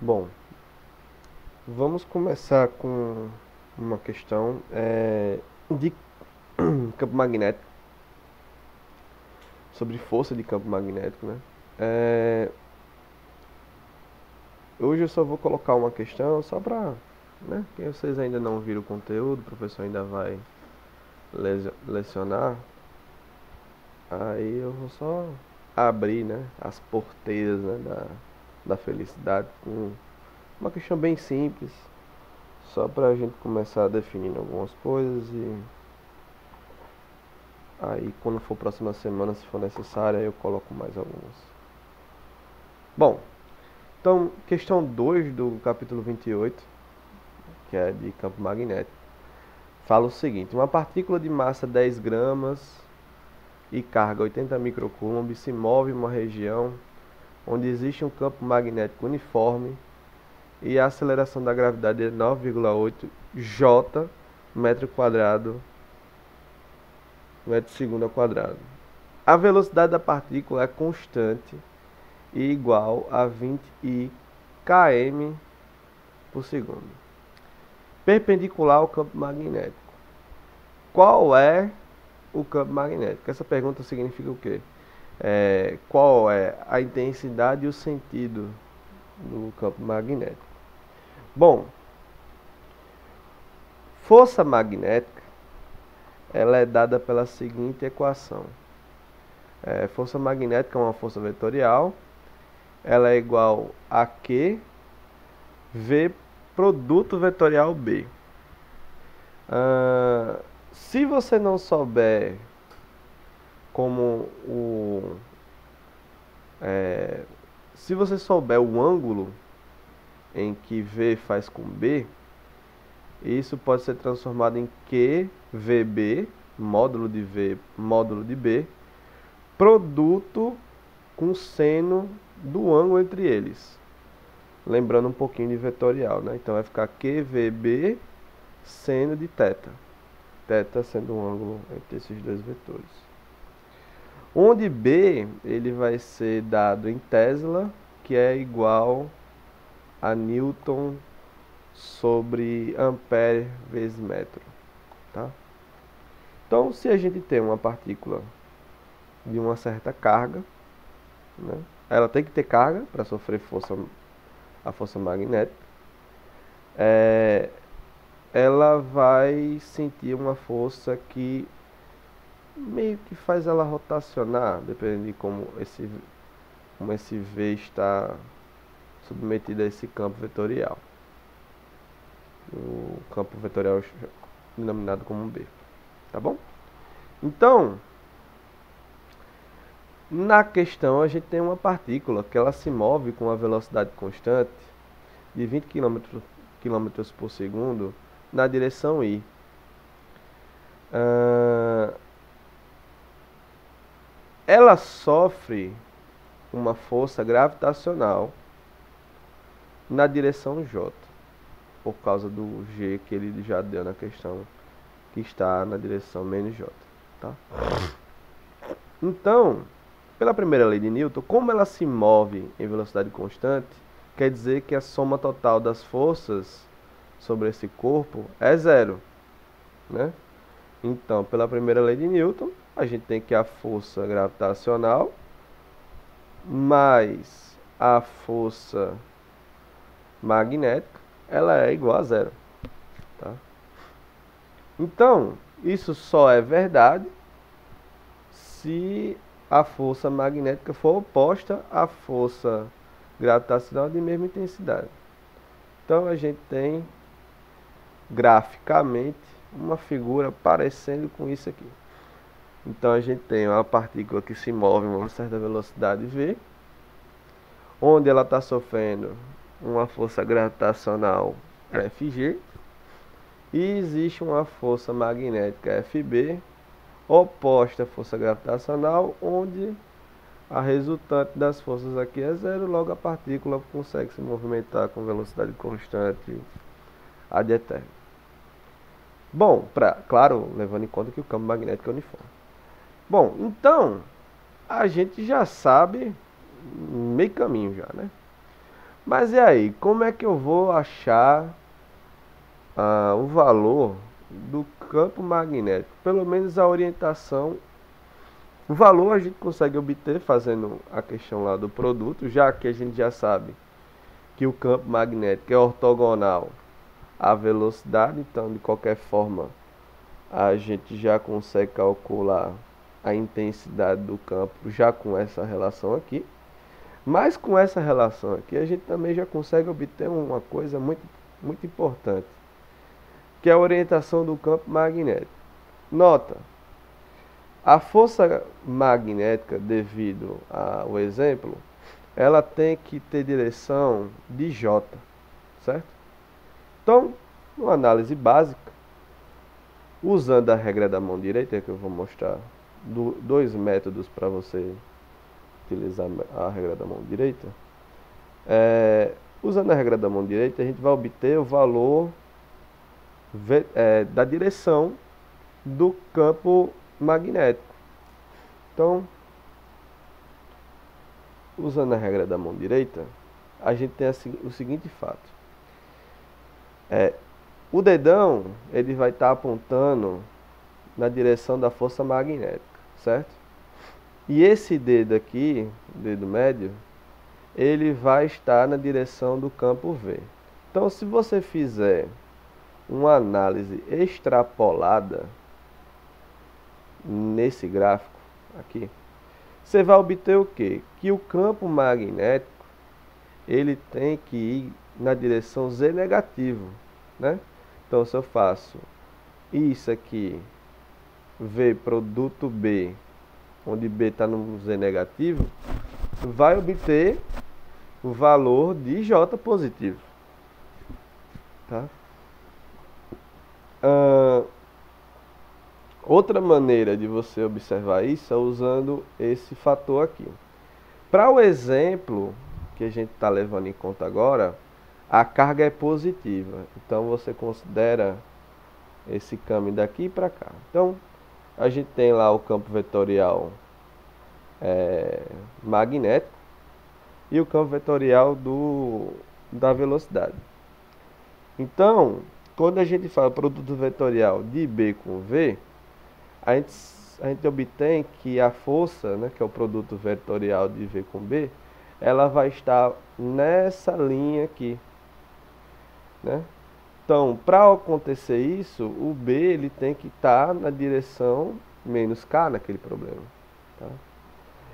Bom, vamos começar com uma questão de campo magnético, sobre força de campo magnético, né? É, Hoje eu só vou colocar uma questão só para, né? Que vocês ainda não viram o conteúdo, o professor ainda vai lecionar, aí eu vou só abrir, né? As porteiras, né? Da felicidade com uma questão bem simples, só para a gente começar definindo algumas coisas e aí quando for próxima semana, se for necessário, aí eu coloco mais algumas. Bom, então questão 2 do capítulo 28, que é de campo magnético, fala o seguinte: uma partícula de massa 10 gramas e carga 80 microcoulombs se move em uma região onde existe um campo magnético uniforme e a aceleração da gravidade é 9,8 J metro quadrado metro segundo ao quadrado. A velocidade da partícula é constante e igual a 20 km por segundo, perpendicular ao campo magnético. Qual é o campo magnético? Essa pergunta significa o quê? Qual é a intensidade e o sentido do campo magnético? Bom, força magnética ela é dada pela seguinte equação. Força magnética é uma força vetorial, ela é igual a Q V produto vetorial B. Se você não souber como se você souber o ângulo em que V faz com B, isso pode ser transformado em QVB, módulo de V, módulo de B, produto com seno do ângulo entre eles. Lembrando um pouquinho de vetorial, né? Então vai ficar QVB seno de θ. Θ sendo um ângulo entre esses dois vetores. Onde B ele vai ser dado em Tesla, que é igual a Newton sobre ampere vezes metro, tá? Então, se a gente tem uma partícula de uma certa carga, né? Ela tem que ter carga para sofrer a força magnética. Ela vai sentir uma força que meio que faz ela rotacionar, dependendo de como esse V está submetido a esse campo vetorial. O campo vetorial denominado como B. Tá bom? Então, na questão a gente tem uma partícula que ela se move com uma velocidade constante de 20 km por segundo na direção I. Ela sofre uma força gravitacional na direção J, por causa do G que ele já deu na questão, que está na direção menos J. Tá? Então, pela primeira lei de Newton, como ela se move em velocidade constante, quer dizer que a soma total das forças sobre esse corpo é zero, né? Então, pela primeira lei de Newton, a gente tem que a força gravitacional mais a força magnética, ela é igual a zero, tá? Então, isso só é verdade se a força magnética for oposta à força gravitacional de mesma intensidade. Então, a gente tem graficamente uma figura parecendo com isso aqui. Então a gente tem uma partícula que se move a uma certa velocidade v, onde ela está sofrendo uma força gravitacional Fg, e existe uma força magnética Fb oposta à força gravitacional, onde a resultante das forças aqui é zero, logo a partícula consegue se movimentar com velocidade constante ad eterno. Bom, claro, levando em conta que o campo magnético é uniforme. Bom, então, a gente já sabe meio caminho já, né? Mas e aí, como é que eu vou achar o valor do campo magnético? Pelo menos a orientação. O valor a gente consegue obter fazendo a questão lá do produto, já que a gente já sabe que o campo magnético é ortogonal à velocidade, então de qualquer forma a gente já consegue calcular a intensidade do campo já com essa relação aqui. Mas com essa relação aqui a gente também já consegue obter uma coisa muito importante, que é a orientação do campo magnético. Nota, a força magnética, devido ao exemplo, ela tem que ter direção de J, certo? Então, uma análise básica, usando a regra da mão direita, que eu vou mostrar dois métodos para você utilizar a regra da mão direita. Usando a regra da mão direita, a gente vai obter o valor da direção do campo magnético. Então, usando a regra da mão direita, a gente tem o seguinte fato. O dedão, ele vai estar apontando na direção da força magnética, certo? E esse dedo aqui, o dedo médio, ele vai estar na direção do campo V. Então, se você fizer uma análise extrapolada nesse gráfico aqui, você vai obter o quê? Que o campo magnético ele tem que ir na direção Z negativo, né? Então, se eu faço isso aqui, V produto B, onde B está no Z negativo, vai obter o valor de J positivo, tá? Outra maneira de você observar isso é usando esse fator aqui. Para o exemplo que a gente está levando em conta agora, a carga é positiva. Então você considera esse caminho daqui para cá. Então a gente tem lá o campo vetorial magnético e o campo vetorial da velocidade. Então, quando a gente fala produto vetorial de B com V, a gente obtém que a força, né, que é o produto vetorial de V com B, ela vai estar nessa linha aqui, né? Então, para acontecer isso, o B ele tem que estar na direção menos K naquele problema, tá?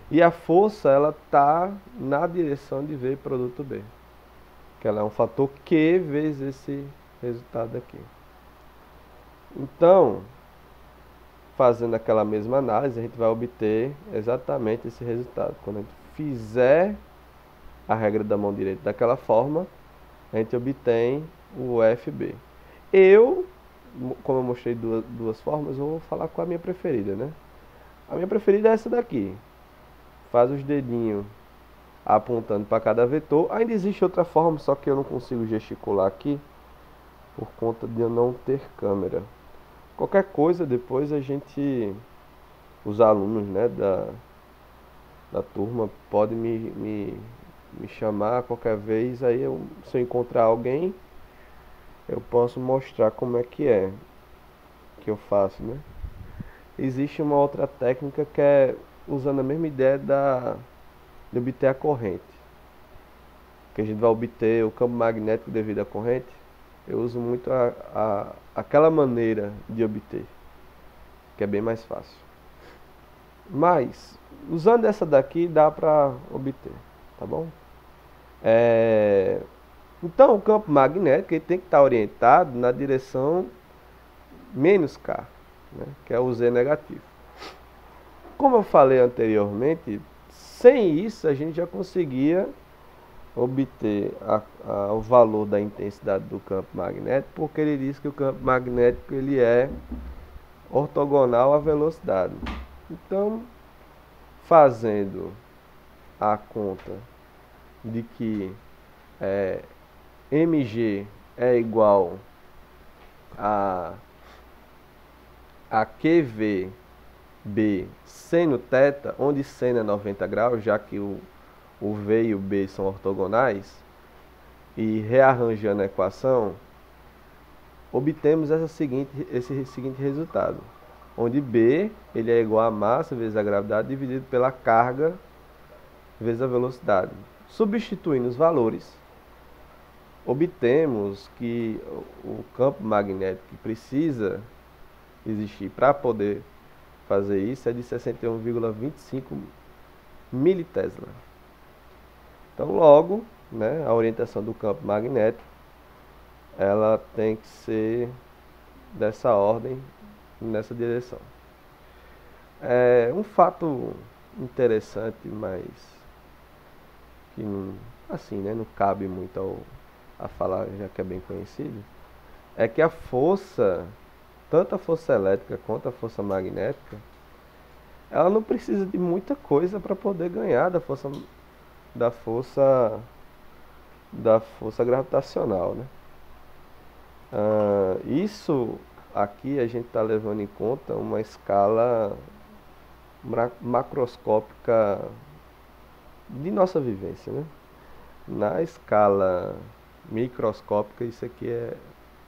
E a força ela está na direção de V produto B, que ela é um fator Q vezes esse resultado aqui. Então, fazendo aquela mesma análise, a gente vai obter exatamente esse resultado. Quando a gente fizer a regra da mão direita daquela forma, a gente obtém o FB. Como eu mostrei duas formas, eu vou falar com a minha preferida, né? A minha preferida é essa daqui. Faz os dedinhos apontando para cada vetor. Ainda existe outra forma, só que eu não consigo gesticular aqui por conta de eu não ter câmera. Qualquer coisa, depois os alunos, né, da turma podem me chamar qualquer vez. Aí se eu encontrar alguém, eu posso mostrar como é que eu faço, né? Existe uma outra técnica que é usando a mesma ideia de obter a corrente. Que a gente vai obter o campo magnético devido à corrente. Eu uso muito aquela maneira de obter, que é bem mais fácil. Mas, usando essa daqui, dá para obter, tá bom? Então, o campo magnético ele tem que estar orientado na direção menos K, né, que é o Z negativo. Como eu falei anteriormente, sem isso a gente já conseguia obter o valor da intensidade do campo magnético, porque ele diz que o campo magnético ele é ortogonal à velocidade. Então, fazendo a conta de que mg é igual a QVB seno θ, onde seno é 90 graus, já que o V e o B são ortogonais, e rearranjando a equação, obtemos esse seguinte resultado, onde B ele é igual a massa vezes a gravidade dividido pela carga vezes a velocidade. Substituindo os valores, obtemos que o campo magnético que precisa existir para poder fazer isso é de 61,25 militesla. Então, logo, né, a orientação do campo magnético ela tem que ser dessa ordem, nessa direção. Um fato interessante, mas que não, assim, né, não cabe muito a falar, já que é bem conhecido, é que a força, tanto a força elétrica quanto a força magnética, ela não precisa de muita coisa para poder ganhar da força da força gravitacional, né? Isso aqui a gente está levando em conta uma escala macroscópica de nossa vivência, né? Na escala microscópica isso aqui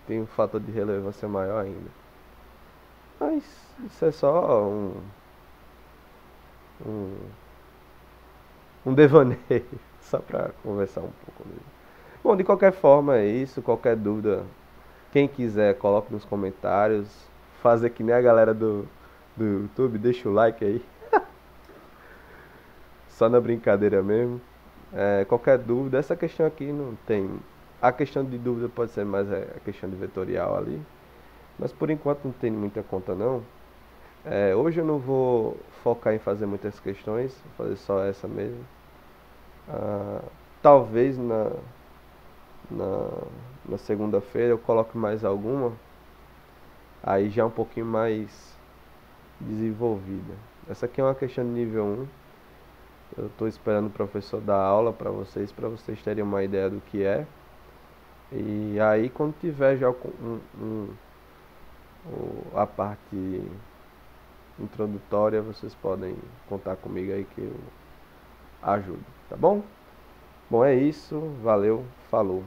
tem um fator de relevância maior ainda. Mas isso é só um, um devaneio, só para conversar um pouco mesmo. Bom, de qualquer forma é isso. Qualquer dúvida, quem quiser, coloque nos comentários. Fazer que nem a galera do YouTube, deixa o like aí. Só na brincadeira mesmo. Qualquer dúvida, essa questão aqui não tem. A questão de dúvida pode ser mais a questão de vetorial ali. Mas por enquanto não tem muita conta não. Hoje eu não vou focar em fazer muitas questões, vou fazer só essa mesmo. Talvez na segunda-feira eu coloque mais alguma, aí já um pouquinho mais desenvolvida. Essa aqui é uma questão de nível 1. Eu estou esperando o professor dar aula para vocês terem uma ideia do que é. E aí quando tiver já a parte introdutória, vocês podem contar comigo aí que eu ajudo, tá bom? Bom, é isso, valeu, falou.